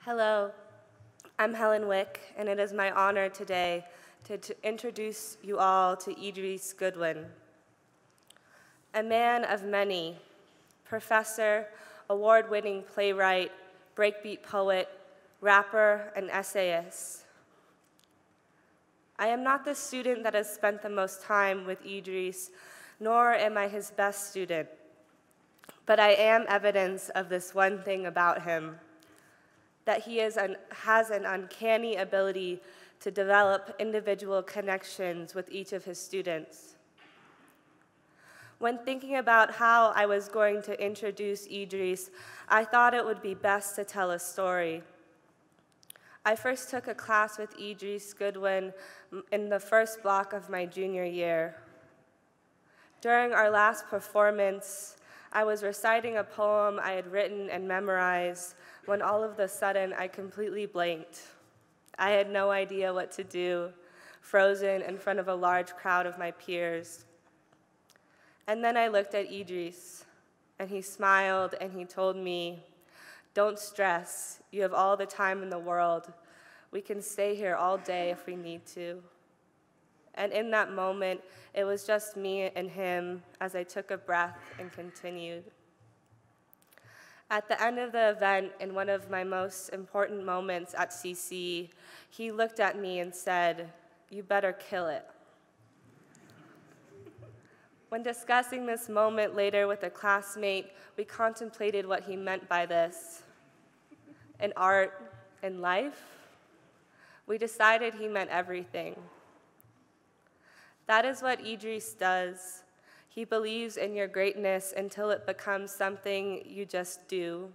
Hello, I'm Helen Wick, and it is my honor today to introduce you all to Idris Goodwin. A man of many, professor, award-winning playwright, breakbeat poet, rapper, and essayist. I am not the student that has spent the most time with Idris, nor am I his best student, but I am evidence of this one thing about him, that he has an uncanny ability to develop individual connections with each of his students. When thinking about how I was going to introduce Idris, I thought it would be best to tell a story. I first took a class with Idris Goodwin in the first block of my junior year. During our last performance, I was reciting a poem I had written and memorized when all of a sudden I completely blanked. I had no idea what to do, frozen in front of a large crowd of my peers. And then I looked at Idris, and he smiled and he told me, "Don't stress, you have all the time in the world. We can stay here all day if we need to." And in that moment, it was just me and him as I took a breath and continued. At the end of the event, in one of my most important moments at CC, he looked at me and said, "You better kill it." When discussing this moment later with a classmate, we contemplated what he meant by this. In art, in life, we decided he meant everything. That is what Idris does. He believes in your greatness until it becomes something you just do.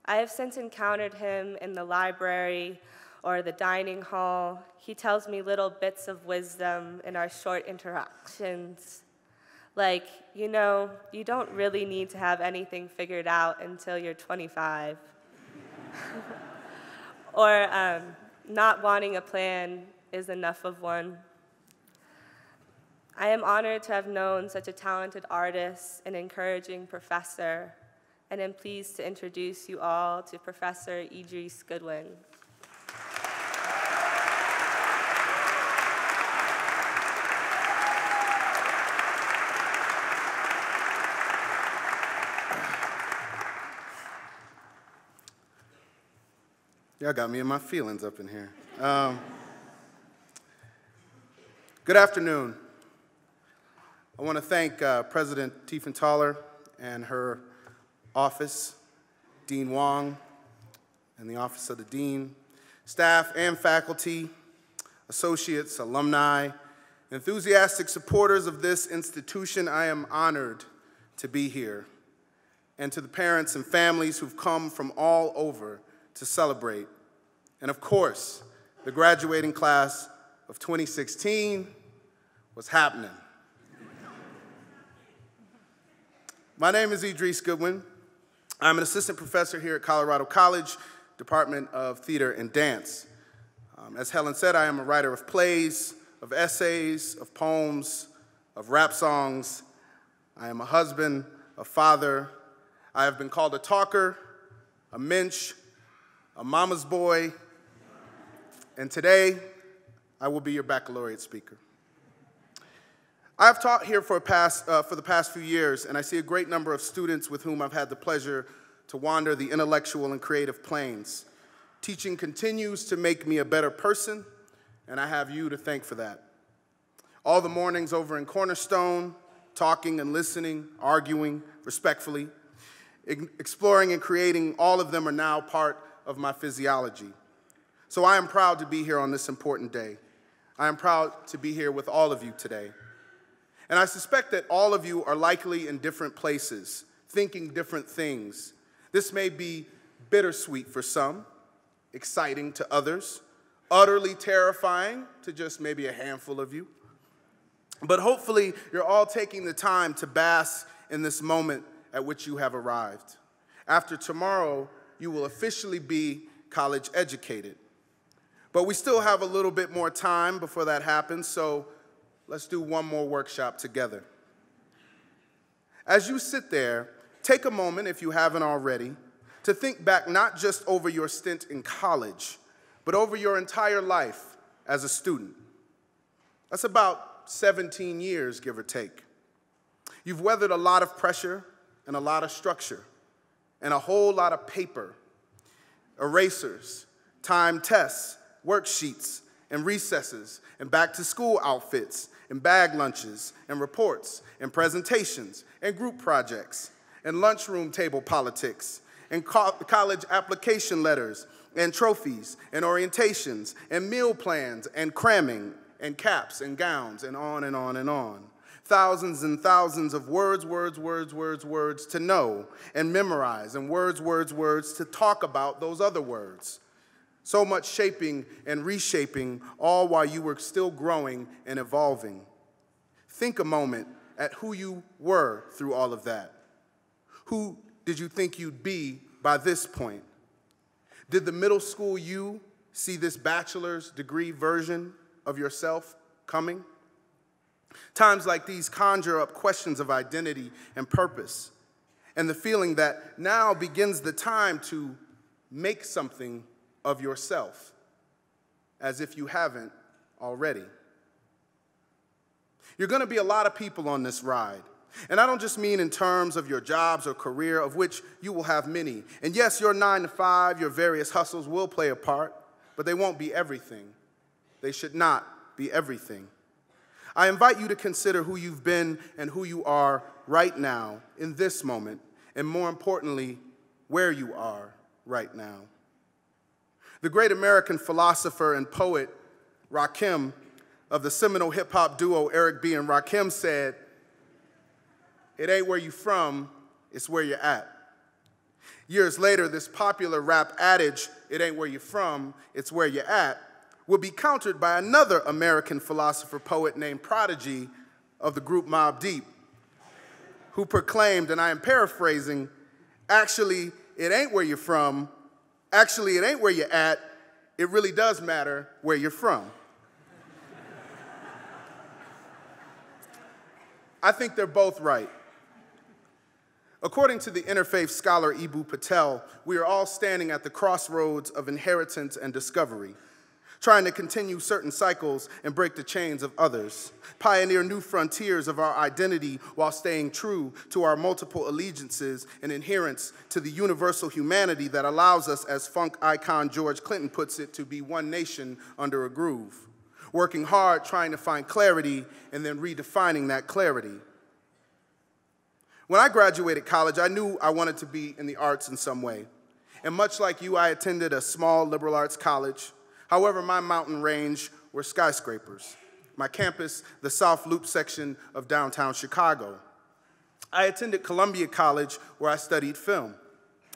I have since encountered him in the library or the dining hall. He tells me little bits of wisdom in our short interactions. Like, you know, you don't really need to have anything figured out until you're 25. Or not wanting a plan is enough of one. I am honored to have known such a talented artist and encouraging professor, and am pleased to introduce you all to Professor Idris Goodwin. Y'all got me in my feelings up in here. Good afternoon. I want to thank President Tiefenthaler and her office, Dean Wong, and the Office of the Dean, staff and faculty, associates, alumni, enthusiastic supporters of this institution. I am honored to be here. And to the parents and families who've come from all over to celebrate. And of course, the graduating class of 2016 was happening. My name is Idris Goodwin. I'm an assistant professor here at Colorado College, Department of Theater and Dance. As Helen said, I am a writer of plays, of essays, of poems, of rap songs. I am a husband, a father. I have been called a talker, a mensch, a mama's boy, and today I will be your baccalaureate speaker. I've taught here for the past few years, and I see a great number of students with whom I've had the pleasure to wander the intellectual and creative planes. Teaching continues to make me a better person, and I have you to thank for that. All the mornings over in Cornerstone, talking and listening, arguing respectfully, exploring and creating, all of them are now part of my physiology. So I am proud to be here on this important day. I am proud to be here with all of you today. And I suspect that all of you are likely in different places, thinking different things. This may be bittersweet for some, exciting to others, utterly terrifying to just maybe a handful of you. But hopefully, you're all taking the time to bask in this moment at which you have arrived. After tomorrow, you will officially be college educated. But we still have a little bit more time before that happens, so let's do one more workshop together. As you sit there, take a moment, if you haven't already, to think back not just over your stint in college, but over your entire life as a student. That's about 17 years, give or take. You've weathered a lot of pressure and a lot of structure and a whole lot of paper, erasers, timed tests, worksheets, and recesses, and back-to-school outfits, and bag lunches, and reports, and presentations, and group projects, and lunchroom table politics, and college application letters, and trophies, and orientations, and meal plans, and cramming, and caps, and gowns, and on and on and on. Thousands and thousands of words to know and memorize, and words to talk about those other words. So much shaping and reshaping, all while you were still growing and evolving. Think a moment at who you were through all of that. Who did you think you'd be by this point? Did the middle school you see this bachelor's degree version of yourself coming? Times like these conjure up questions of identity and purpose, and the feeling that now begins the time to make something of yourself, as if you haven't already. You're going to be a lot of people on this ride. And I don't just mean in terms of your jobs or career, of which you will have many. And yes, your 9 to 5, your various hustles will play a part, but they won't be everything. They should not be everything. I invite you to consider who you've been and who you are right now, in this moment, and more importantly, where you are right now. The great American philosopher and poet Rakim of the seminal hip-hop duo Eric B. and Rakim said, "It ain't where you from, it's where you're at." Years later, this popular rap adage, "It ain't where you're from, it's where you're at," would be countered by another American philosopher poet named Prodigy of the group Mobb Deep, who proclaimed, and I am paraphrasing, "Actually, it ain't where you're from. Actually, it ain't where you're at. It really does matter where you're from." I think they're both right. According to the interfaith scholar Eboo Patel, we are all standing at the crossroads of inheritance and discovery, trying to continue certain cycles and break the chains of others, pioneer new frontiers of our identity while staying true to our multiple allegiances and adherence to the universal humanity that allows us, as funk icon George Clinton puts it, to be one nation under a groove, working hard trying to find clarity and then redefining that clarity. When I graduated college, I knew I wanted to be in the arts in some way. And much like you, I attended a small liberal arts college. However, my mountain range were skyscrapers. My campus, the South Loop section of downtown Chicago. I attended Columbia College, where I studied film.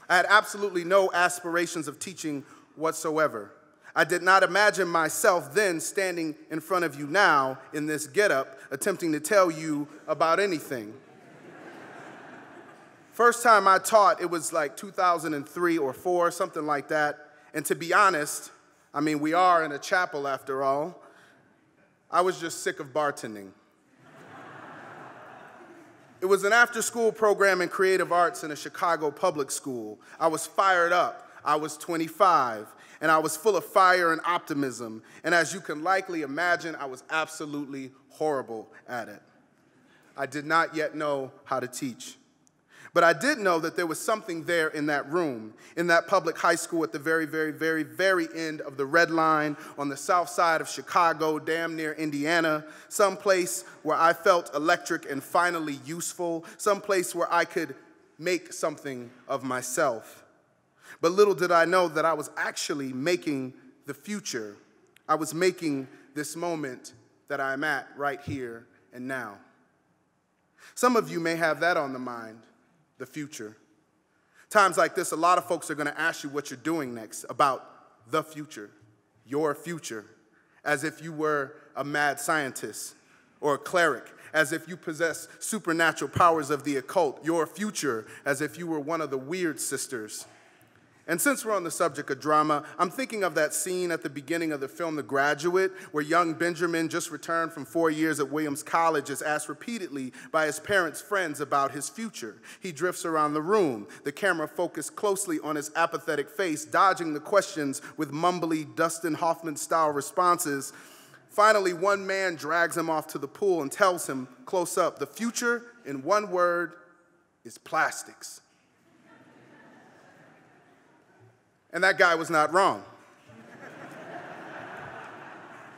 I had absolutely no aspirations of teaching whatsoever. I did not imagine myself then standing in front of you now in this getup, attempting to tell you about anything. First time I taught, it was like 2003 or 4, something like that. And to be honest, I mean, we are in a chapel after all, I was just sick of bartending. It was an after-school program in creative arts in a Chicago public school. I was fired up. I was 25, and I was full of fire and optimism. And as you can likely imagine, I was absolutely horrible at it. I did not yet know how to teach. But I did know that there was something there in that room, in that public high school at the very end of the Red Line on the south side of Chicago, damn near Indiana, someplace where I felt electric and finally useful, someplace where I could make something of myself. But little did I know that I was actually making the future. I was making this moment that I'm at right here and now. Some of you may have that on the mind. The future. Times like this, a lot of folks are going to ask you what you're doing next, about the future, your future, as if you were a mad scientist or a cleric, as if you possess supernatural powers of the occult, your future, as if you were one of the weird sisters. And since we're on the subject of drama, I'm thinking of that scene at the beginning of the film The Graduate, where young Benjamin, just returned from 4 years at Williams College, is asked repeatedly by his parents' friends about his future. He drifts around the room, the camera focused closely on his apathetic face, dodging the questions with mumbly Dustin Hoffman-style responses. Finally, one man drags him off to the pool and tells him, close up, the future, in one word, is plastics. And that guy was not wrong.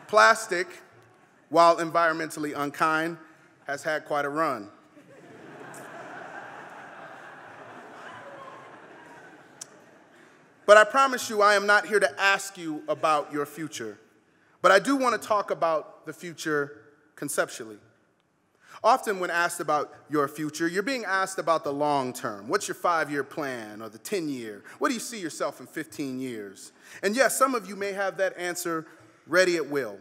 Plastic, while environmentally unkind, has had quite a run. But I promise you, I am not here to ask you about your future. But I do want to talk about the future conceptually. Often when asked about your future, you're being asked about the long term. What's your 5-year plan or the 10-year? What do you see yourself in 15 years? And yes, some of you may have that answer ready at will.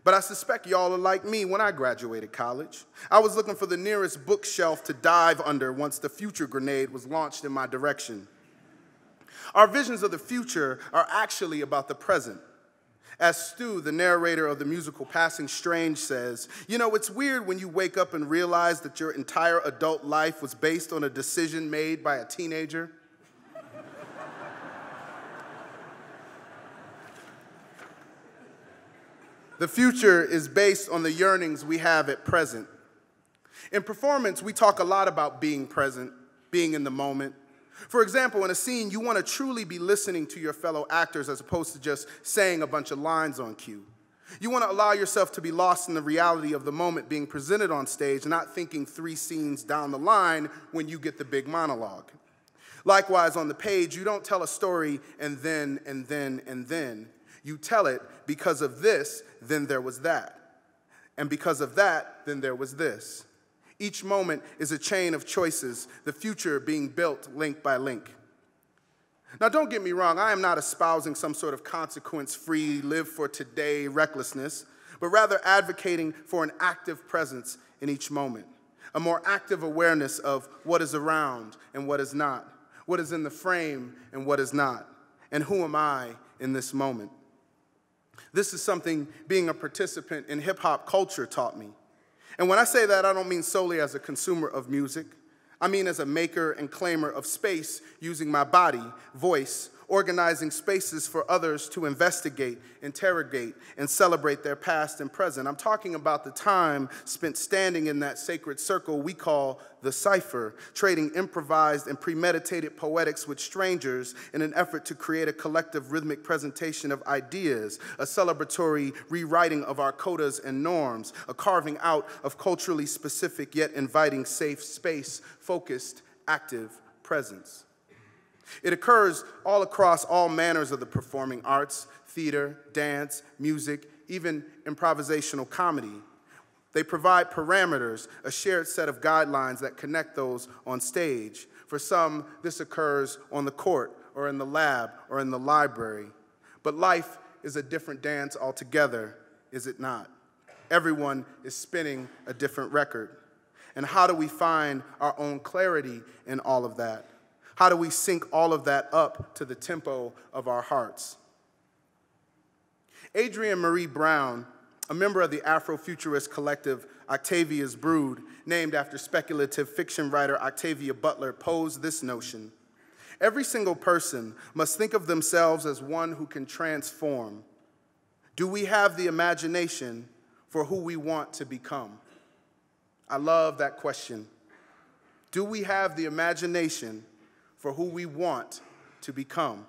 But I suspect y'all are like me when I graduated college. I was looking for the nearest bookshelf to dive under once the future grenade was launched in my direction. Our visions of the future are actually about the present. As Stu, the narrator of the musical Passing Strange, says, you know, it's weird when you wake up and realize that your entire adult life was based on a decision made by a teenager. The future is based on the yearnings we have at present. In performance, we talk a lot about being present, being in the moment. For example, in a scene, you want to truly be listening to your fellow actors as opposed to just saying a bunch of lines on cue. You want to allow yourself to be lost in the reality of the moment being presented on stage, not thinking 3 scenes down the line when you get the big monologue. Likewise, on the page, you don't tell a story and then, and then, and then. You tell it because of this, then there was that. And because of that, then there was this. Each moment is a chain of choices, the future being built link by link. Now, don't get me wrong, I am not espousing some sort of consequence-free, live-for-today recklessness, but rather advocating for an active presence in each moment, a more active awareness of what is around and what is not, what is in the frame and what is not, and who am I in this moment. This is something being a participant in hip-hop culture taught me. And when I say that, I don't mean solely as a consumer of music. I mean as a maker and claimer of space, using my body, voice, organizing spaces for others to investigate, interrogate, and celebrate their past and present. I'm talking about the time spent standing in that sacred circle we call the cipher, trading improvised and premeditated poetics with strangers in an effort to create a collective rhythmic presentation of ideas, a celebratory rewriting of our codas and norms, a carving out of culturally specific yet inviting safe space, focused, active presence. It occurs all across all manners of the performing arts, theater, dance, music, even improvisational comedy. They provide parameters, a shared set of guidelines that connect those on stage. For some, this occurs on the court or in the lab or in the library. But life is a different dance altogether, is it not? Everyone is spinning a different record. And how do we find our own clarity in all of that? How do we sync all of that up to the tempo of our hearts? Adrienne Marie Brown, a member of the Afrofuturist collective Octavia's Brood, named after speculative fiction writer Octavia Butler, posed this notion. Every single person must think of themselves as one who can transform. Do we have the imagination for who we want to become? I love that question. Do we have the imagination for who we want to become?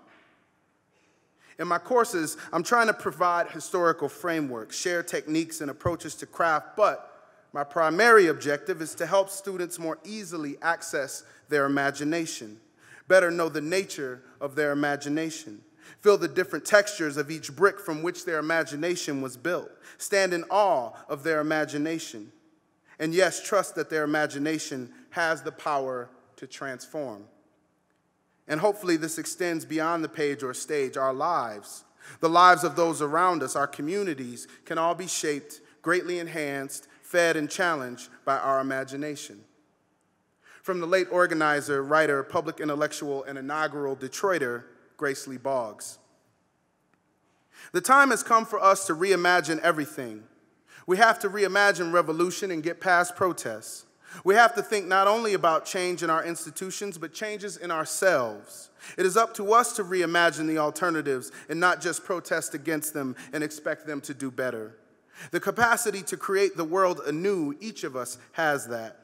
In my courses, I'm trying to provide historical frameworks, share techniques and approaches to craft, but my primary objective is to help students more easily access their imagination, better know the nature of their imagination, feel the different textures of each brick from which their imagination was built, stand in awe of their imagination, and yes, trust that their imagination has the power to transform. And hopefully this extends beyond the page or stage. Our lives, the lives of those around us, our communities, can all be shaped, greatly enhanced, fed, and challenged by our imagination. From the late organizer, writer, public intellectual, and inaugural Detroiter, Graceley Boggs. The time has come for us to reimagine everything. We have to reimagine revolution and get past protests. We have to think not only about change in our institutions, but changes in ourselves. It is up to us to reimagine the alternatives and not just protest against them and expect them to do better. The capacity to create the world anew, each of us has that.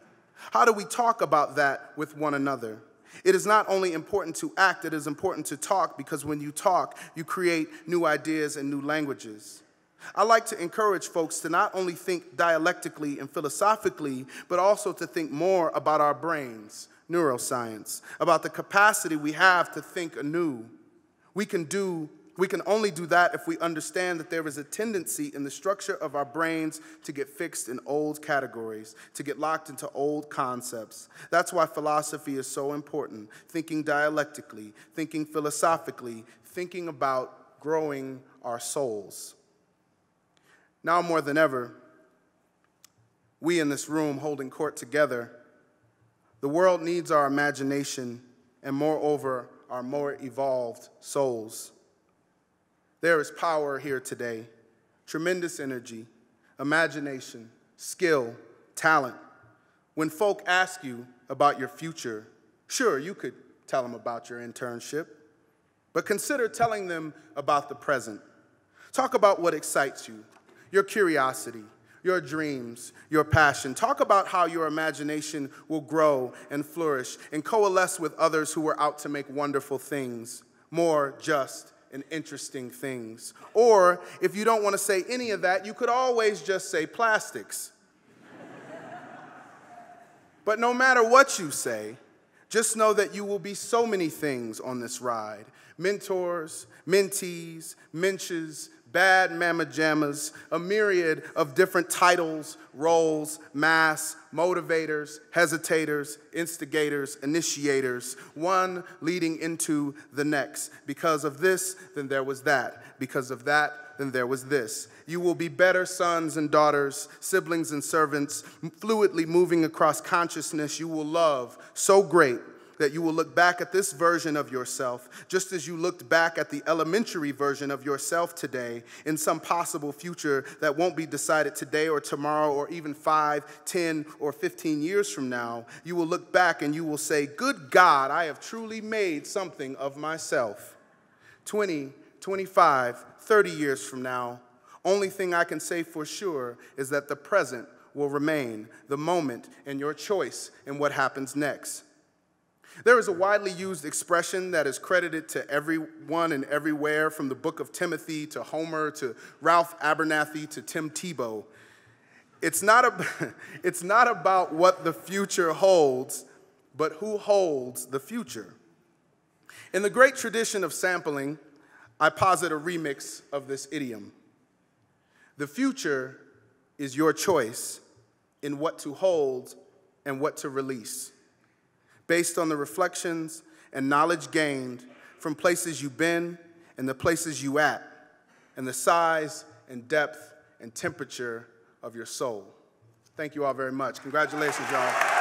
How do we talk about that with one another? It is not only important to act, it is important to talk, because when you talk, you create new ideas and new languages. I like to encourage folks to not only think dialectically and philosophically, but also to think more about our brains, neuroscience, about the capacity we have to think anew. We can only do that if we understand that there is a tendency in the structure of our brains to get fixed in old categories, to get locked into old concepts. That's why philosophy is so important, thinking dialectically, thinking philosophically, thinking about growing our souls. Now more than ever, we in this room holding court together, the world needs our imagination and moreover, our more evolved souls. There is power here today, tremendous energy, imagination, skill, talent. When folk ask you about your future, sure, you could tell them about your internship, but consider telling them about the present. Talk about what excites you, your curiosity, your dreams, your passion. Talk about how your imagination will grow and flourish and coalesce with others who are out to make wonderful things, more just and interesting things. Or if you don't want to say any of that, you could always just say plastics. But no matter what you say, just know that you will be so many things on this ride. Mentors, mentees, menches, bad mama jammas, a myriad of different titles, roles, masks, motivators, hesitators, instigators, initiators, one leading into the next. Because of this, then there was that. Because of that, then there was this. You will be better sons and daughters, siblings and servants, fluidly moving across consciousness. You will love so great that you will look back at this version of yourself, just as you looked back at the elementary version of yourself today in some possible future that won't be decided today or tomorrow or even 5, 10, or 15 years from now. You will look back and you will say, good God, I have truly made something of myself. 20, 25, 30 years from now, only thing I can say for sure is that the present will remain, the moment and your choice in what happens next. There is a widely used expression that is credited to everyone and everywhere, from the book of Timothy to Homer to Ralph Abernathy to Tim Tebow. It's not about what the future holds, but who holds the future. In the great tradition of sampling, I posit a remix of this idiom. The future is your choice in what to hold and what to release, based on the reflections and knowledge gained from places you've been and the places you at, and the size and depth and temperature of your soul. Thank you all very much. Congratulations, y'all.